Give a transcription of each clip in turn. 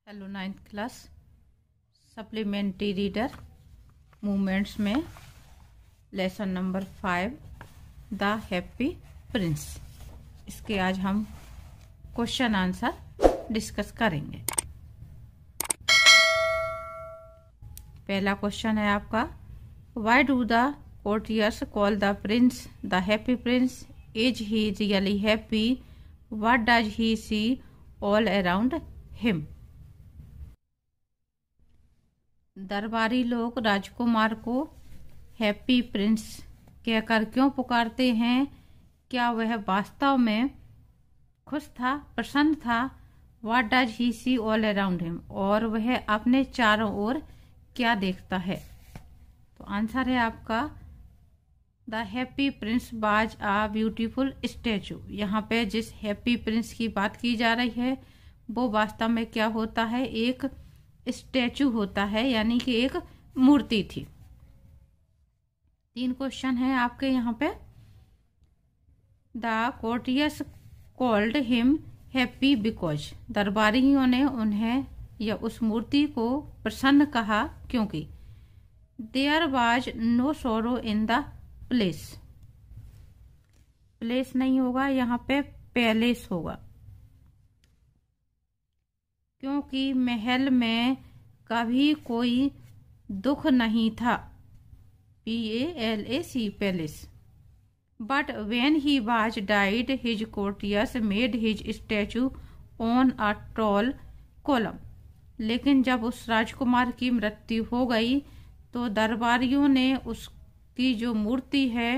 Hello 9th class supplementary reader movements में lesson number 5 the happy prince. इसके आज हम क्वेश्चन आंसर डिस्कस करेंगे। पहला क्वेश्चन है आपका, why do the courtiers call the prince the happy prince? Is he really happy? What does he see all around him? दरबारी लोग राजकुमार को हैप्पी प्रिंस कहकर क्यों पुकारते हैं? क्या वह वास्तव में खुश था, प्रसन्न था? What does he see all around him? और वह अपने चारों ओर क्या देखता है? तो आंसर है आपका the happy Prince was a beautiful statue. यहाँ पे जिस हैप्पी प्रिंस की बात की जा रही है वो वास्तव में क्या होता है? एक स्टैचू होता है, यानी कि एक मूर्ति थी। 3 क्वेश्चन है आपके यहाँ पे। The courtiers called him happy because, दरबारियों ने उन्हें या उस मूर्ति को प्रसन्न कहा क्योंकि देयर वाज नो सोरो इन द प्लेस। प्लेस नहीं होगा यहाँ पे, पैलेस होगा, क्योंकि महल में कभी कोई दुख नहीं था। PALAC palace. But when he was died his courtiers made his statue on a tall column. लेकिन जब उस राजकुमार की मृत्यु हो गई तो दरबारियों ने उसकी जो मूर्ति है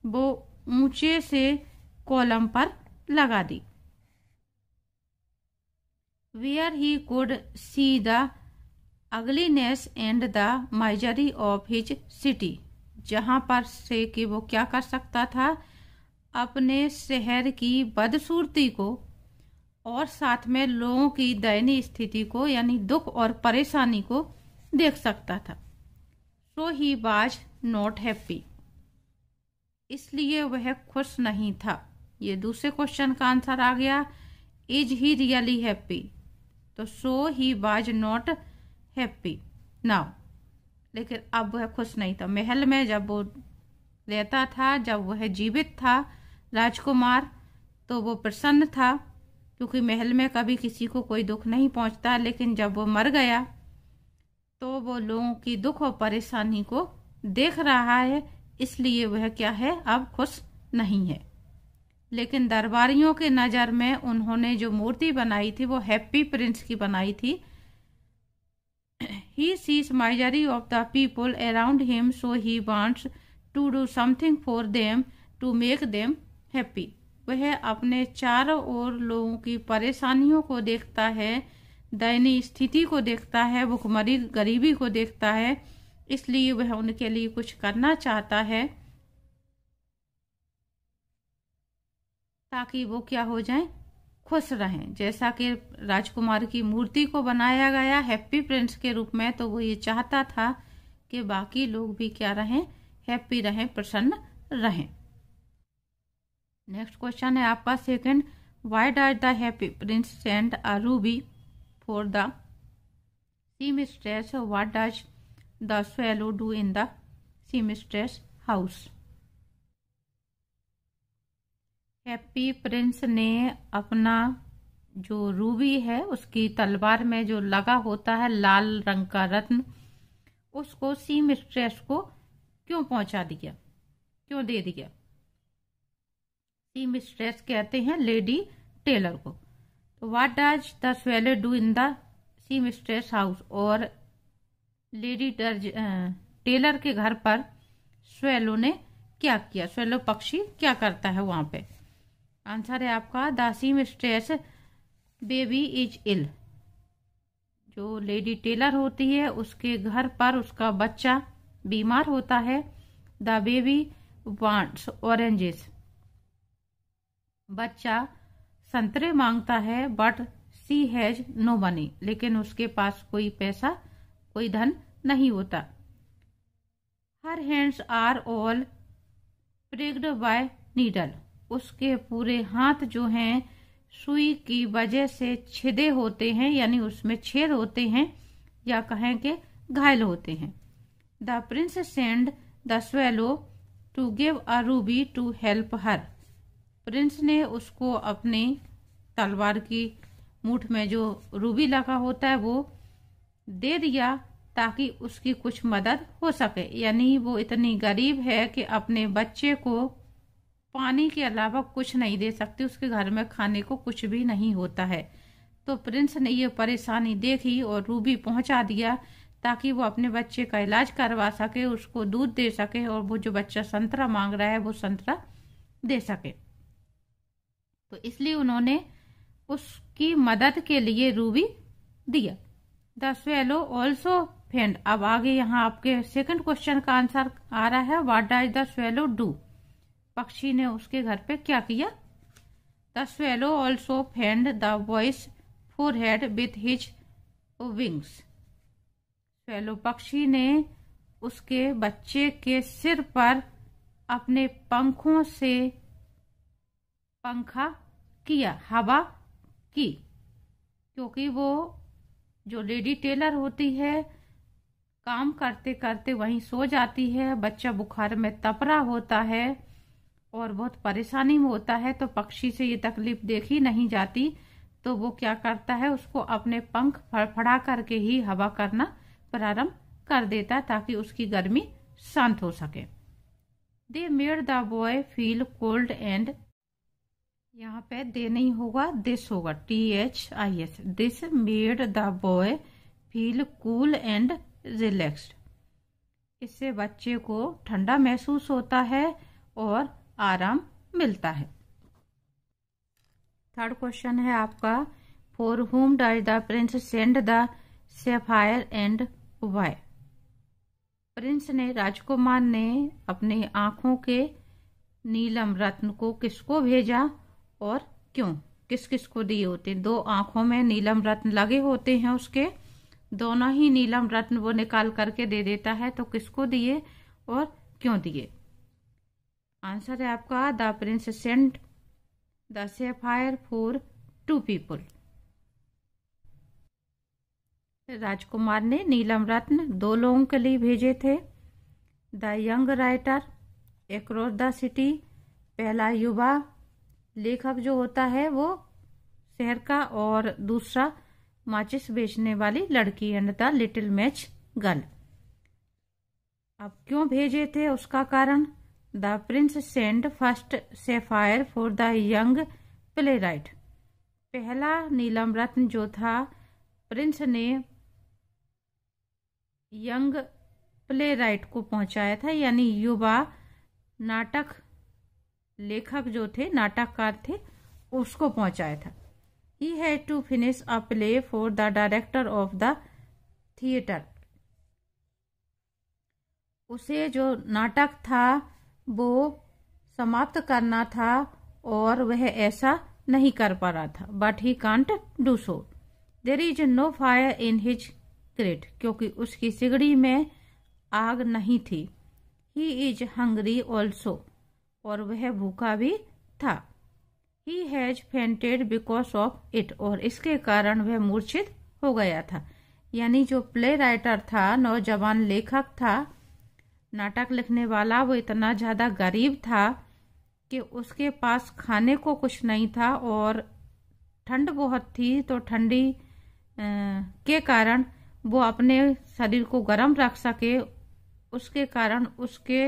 वो ऊंचे से कॉलम पर लगा दी। Where he could see the ugliness and the misery of his city, जहां पर से कि वो क्या कर सकता था? अपने शहर की बदसूरती को और साथ में लोगों की दयनीय स्थिति को, यानी दुख और परेशानी को देख सकता था। So he was not happy, इसलिए वह खुश नहीं था। ये दूसरे क्वेश्चन का आंसर आ गया। Is he really happy? तो so he was not happy now, लेकिन अब वह खुश नहीं था। महल में जब वो रहता था, जब वह जीवित था राजकुमार, तो वो प्रसन्न था क्योंकि महल में कभी किसी को कोई दुख नहीं पहुंचता। लेकिन जब वो मर गया तो वो लोगों की दुख और परेशानी को देख रहा है, इसलिए वह क्या है, अब खुश नहीं है। लेकिन दरबारियों के नज़र में उन्होंने जो मूर्ति बनाई थी वो हैप्पी प्रिंस की बनाई थी। He sees misery of the people around him, so he wants to do something for them to make them happy. वह अपने चारों ओर लोगों की परेशानियों को देखता है, दयनीय स्थिति को देखता है, भुखमरी गरीबी को देखता है, इसलिए वह उनके लिए कुछ करना चाहता है ताकि वो क्या हो जाएं, खुश रहें। जैसा कि राजकुमार की मूर्ति को बनाया गया हैप्पी प्रिंस के रूप में, तो वो ये चाहता था कि बाकी लोग भी क्या रहें, हैप्पी रहें, प्रसन्न रहें। नेक्स्ट क्वेश्चन है आपका second, why does the happy Prince send a Ruby for the seamstress? What does the swallow do in the seamstress house? Happy Prince ने अपना जो रूबी है, उसकी तलवार में जो लगा होता है लाल रंग का रत्न, उसको सीमस्ट्रेस को क्यों पहुंचा दिया, क्यों दे दिया? सीमस्ट्रेस कहते हैं लेडी टेलर को। तो what does the swallow do in the seamstress house? और लेडी टेलर के घर पर स्वेलो ने क्या किया? स्वेलो पक्षी क्या करता है वहां पे? आंसर है आपका the seamstress baby is ill. जो लेडी टेलर होती है उसके घर पर उसका बच्चा बीमार होता है। द बेबी वांट्स ऑरेंजेस, बच्चा संतरे मांगता है। But she has no money, लेकिन उसके पास कोई पैसा, कोई धन नहीं होता। Her hands are all pricked by needle, उसके पूरे हाथ जो हैं सुई की वजह से छिदे होते हैं, यानी उसमें छेद होते हैं, या कहें कि घायल होते हैं। The prince send the swallow to give a ruby to help her. Prince ने उसको अपनी तलवार की मूठ में जो रूबी लगा होता है वो दे दिया ताकि उसकी कुछ मदद हो सके। यानी वो इतनी गरीब है कि अपने बच्चे को पानी के अलावा कुछ नहीं दे सकती, उसके घर में खाने को कुछ भी नहीं होता है। तो प्रिंस ने ये परेशानी देखी और रूबी पहुंचा दिया ताकि वो अपने बच्चे का इलाज करवा सके, उसको दूध दे सके और वो जो बच्चा संतरा मांग रहा है वो संतरा दे सके। तो इसलिए उन्होंने उसकी मदद के लिए रूबी दिया। The swallow also fend. अब आगे यहाँ आपके सेकंड क्वेश्चन का आंसर आ रहा है, what does the swallow do. पक्षी ने उसके घर पे क्या किया। The swallow also fend the boys forehead with his wings. Swallow पक्षी ने उसके बच्चे के सिर पर अपने पंखों से पंखा किया, हवा की, क्योंकि वो जो लेडी टेलर होती है काम करते करते वहीं सो जाती है, बच्चा बुखार में तपरा होता है और बहुत परेशानी में होता है, तो पक्षी से ये तकलीफ देखी नहीं जाती, तो वो क्या करता है, उसको अपने पंख फड़फड़ा करके ही हवा करना प्रारंभ कर देता है ताकि उसकी गर्मी शांत हो सके। They made the boy feel cold and, यहाँ पे दे नहीं होगा, दिस होगा, THIS। This made the boy feel cool and relaxed. इससे बच्चे को ठंडा महसूस होता है और आराम मिलता है। थर्ड क्वेश्चन है आपका, फॉर हुम does the prince send the sapphire and why. Prince ने, राजकुमार ने अपनी आंखों के नीलम रत्न को किसको भेजा और क्यों, किस किस को दिए होते हैं। 2 आंखों में नीलम रत्न लगे होते हैं, उसके दोनों ही नीलम रत्न वो निकाल करके दे देता है, तो किसको दिए और क्यों दिए। आंसर है आपका, the prince sent the sapphire for 2 people. राजकुमार ने नीलम रत्न 2 लोगों के लिए भेजे थे। The young writer across the city, पहला युवा लेखक जो होता है वो शहर का, और दूसरा माचिस बेचने वाली लड़की, and the little match girl. अब क्यों भेजे थे उसका कारण, the prince send first sapphire for the young play right. पहला नीलम रत्न जो था प्रिंस ने यंग प्ले राइट को पहुंचाया था, यानी युवा नाटक लेखक जो थे, नाटककार थे, उसको पहुंचाया था। He had to finish a play for the director of the theatre। उसे जो नाटक था वो समाप्त करना था और वह ऐसा नहीं कर पा रहा था। But he can't do so। There is no fire in his grate, क्योंकि उसकी सिगड़ी में आग नहीं थी। He is hungry also, और वह भूखा भी था। He has fainted because of it, और इसके कारण वह मूर्छित हो गया था। यानी जो प्ले राइटर था, नौजवान लेखक था, नाटक लिखने वाला, वो इतना ज़्यादा गरीब था कि उसके पास खाने को कुछ नहीं था और ठंड बहुत थी, तो ठंडी के कारण वो अपने शरीर को गर्म रख सके, उसके कारण उसके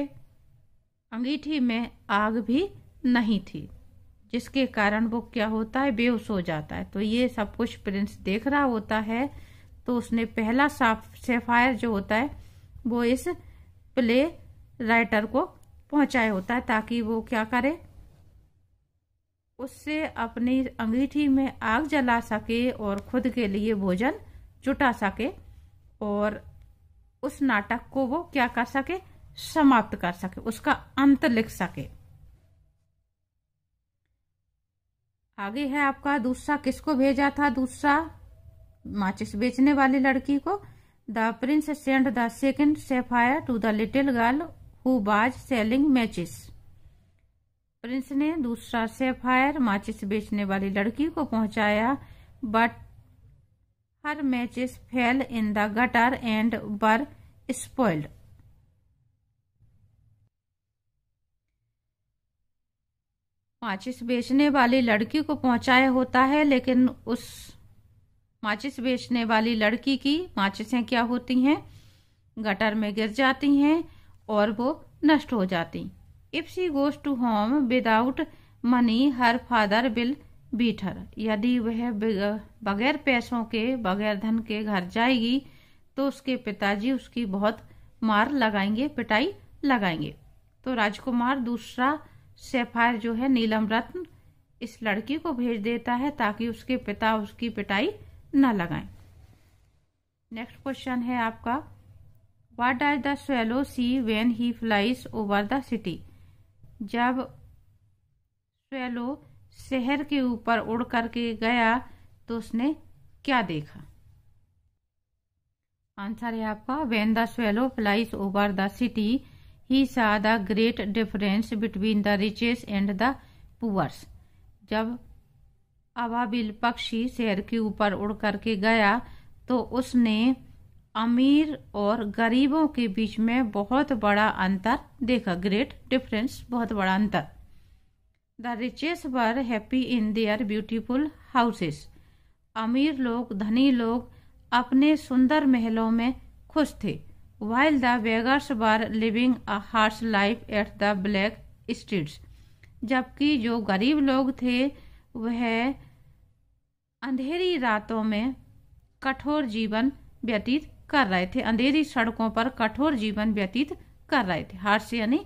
अंगीठी में आग भी नहीं थी, जिसके कारण वो क्या होता है, बेहोश हो जाता है। तो ये सब कुछ प्रिंस देख रहा होता है, तो उसने पहला सैफायर जो होता है वो इस प्ले राइटर को पहुंचाया होता है ताकि वो क्या करे, उससे अपनी अंगीठी में आग जला सके और खुद के लिए भोजन जुटा सके और उस नाटक को वो क्या कर सके, समाप्त कर सके, उसका अंत लिख सके। आगे है आपका दूसरा, किसको भेजा था दूसरा, माचिस बेचने वाली लड़की को। The prince send the second sapphire to the little girl who was selling matches. Prince ने दूसरा सैफायर माचिस बेचने वाली लड़की को पहुंचाया, but her matches fell in the gutter and were spoiled. माचिस बेचने वाली लड़की को पहुंचाया होता है, लेकिन उस माचिस बेचने वाली लड़की की माचिसें क्या होती हैं, गटर में गिर जाती हैं और वो नष्ट हो जाती। If she goes to home without money her father will beat her. यदि वह बगैर पैसों के, बगैर धन के घर जाएगी तो उसके पिताजी उसकी बहुत मार लगाएंगे, पिटाई लगाएंगे। तो राजकुमार दूसरा सैफायर जो है नीलम रत्न इस लड़की को भेज देता है ताकि उसके पिता उसकी पिटाई न लगाएं। नेक्स्ट क्वेश्चन है आपका, what does the swallow see when he flies over the city. जब स्वेलो शहर के ऊपर उड़ करके गया तो उसने क्या देखा। आंसर है आपका, when the swallow flies over the city he saw the great difference between the riches and the poors. जब अबाबिल पक्षी शहर के ऊपर उड़ करके गया तो उसने अमीर और गरीबों के बीच में बहुत बड़ा अंतर देखा। ग्रेट डिफरेंस, बहुत बड़ा अंतर। The riches were happy in their beautiful houses. अमीर लोग, धनी लोग अपने सुंदर महलों में खुश थे। while the beggars were living a harsh life at the black streets। जबकि जो गरीब लोग थे वह अंधेरी रातों में कठोर जीवन व्यतीत कर रहे थे, अंधेरी सड़कों पर कठोर जीवन व्यतीत कर रहे थे। हार्श यानी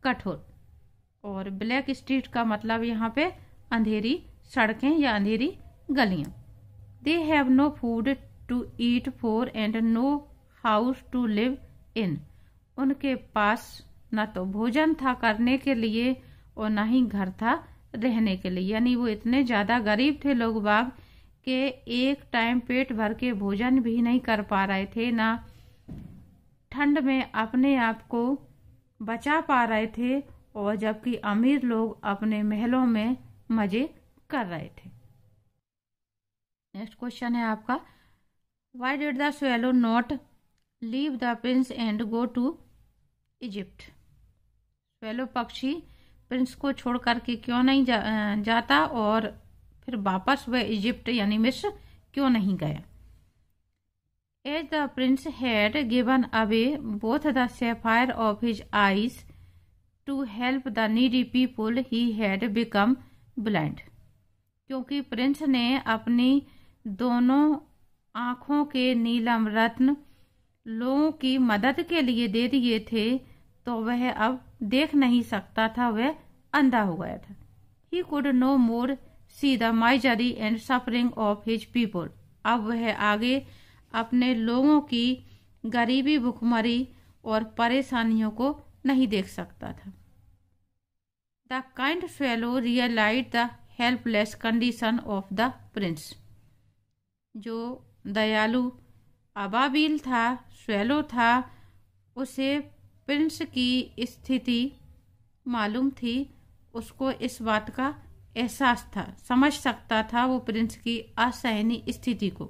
कठोर, और ब्लैक स्ट्रीट का मतलब यहाँ पे अंधेरी सड़कें या अंधेरी गलियां। They have no food to eat for and no house to live in. उनके पास न तो भोजन था करने के लिए और न ही घर था रहने के लिए। यानी वो इतने ज्यादा गरीब थे लोग बाग के एक टाइम पेट भर के भोजन भी नहीं कर पा रहे थे, ना ठंड में अपने आप को बचा पा रहे थे, और जबकि अमीर लोग अपने महलों में मजे कर रहे थे। नेक्स्ट क्वेश्चन है आपका, why did the swallow not leave the prince and go to Egypt. Swallow पक्षी प्रिंस को छोड़ करके क्यों नहीं जाता और फिर वापस वह इजिप्ट यानी मिस्र क्यों नहीं गया। As the prince had given away both the sapphire of his eyes to help the needy people he had become blind. क्योंकि प्रिंस ने अपनी दोनों आंखों के नीलम रत्न लोगों की मदद के लिए दे दिए थे तो वह अब देख नहीं सकता था, वह अंधा हो गया था। He could no more see the misery and suffering of his people. अब वह आगे अपने लोगों की गरीबी, भुखमरी और परेशानियों को नहीं देख सकता था। The kind swallow realize the helpless condition of the prince. जो दयालु अबाबिल था, स्वेलो था, उसे प्रिंस की स्थिति मालूम थी, उसको इस बात का एहसास था, समझ सकता था वो प्रिंस की असहनीय स्थिति को।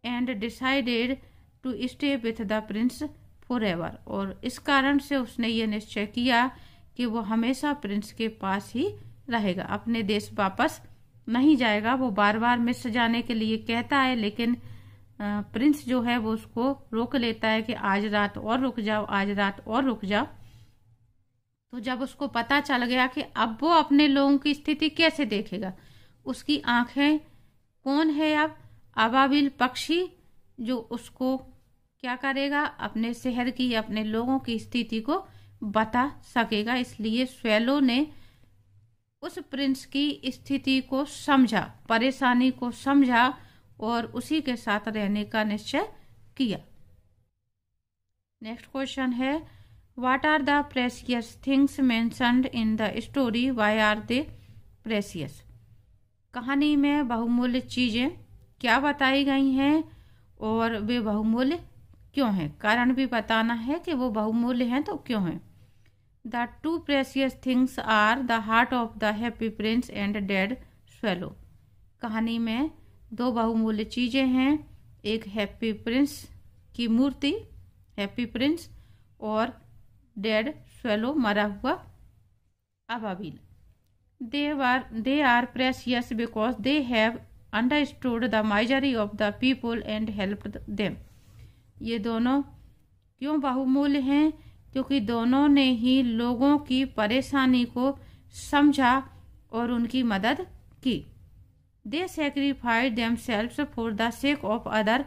And decided to stay with the prince for ever. और इस कारण से उसने ये निश्चय किया कि वो हमेशा प्रिंस के पास ही रहेगा, अपने देश वापस नहीं जाएगा। वो बार बार मिस्र जाने के लिए कहता है, लेकिन प्रिंस जो है वो उसको रोक लेता है कि आज रात और रुक जाओ, आज रात और रुक जाओ। तो जब उसको पता चल गया कि अब वो अपने लोगों की स्थिति कैसे देखेगा, उसकी आंखें कौन है अब, अबाबिल पक्षी, जो उसको क्या करेगा, अपने शहर की, अपने लोगों की स्थिति को बता सकेगा। इसलिए स्वेलो ने उस प्रिंस की स्थिति को समझा, परेशानी को समझा और उसी के साथ रहने का निश्चय किया। नेक्स्ट क्वेश्चन है, what are the precious things mentioned in the story, why are they precious. कहानी में बहुमूल्य चीजें क्या बताई गई हैं और वे बहुमूल्य क्यों हैं। कारण भी बताना है कि वो बहुमूल्य हैं तो क्यों हैं। The two precious things are the heart of the happy prince and dead swallow. कहानी में दो बहुमूल्य चीजें हैं, एक हैप्पी प्रिंस की मूर्ति, हैप्पी प्रिंस, और डेड स्वेलो, मरा हुआ अबाबिल। They are precious because they have understood the misery of the people and helped them। ये दोनों क्यों बहुमूल्य हैं? क्योंकि दोनों ने ही लोगों की परेशानी को समझा और उनकी मदद की। They sacrificed themselves for the sake of other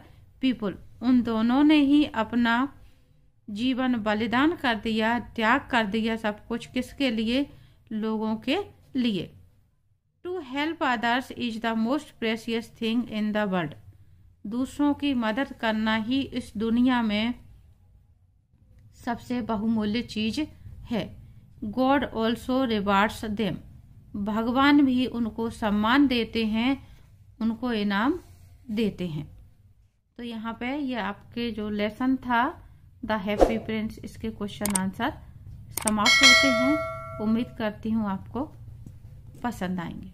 people। उन दोनों ने ही अपना जीवन बलिदान कर दिया, त्याग कर दिया, सब कुछ किसके लिए? लोगों के लिए। To help others is the most precious thing in the world. दूसरों की मदद करना ही इस दुनिया में सबसे बहुमूल्य चीज है। God also rewards them. भगवान भी उनको सम्मान देते हैं, उनको इनाम देते हैं। तो यहाँ पे ये आपके जो लेसन था द हैप्पी प्रिंस, इसके क्वेश्चन आंसर समाप्त होते हैं। उम्मीद करती हूँ आपको पसंद आएंगे।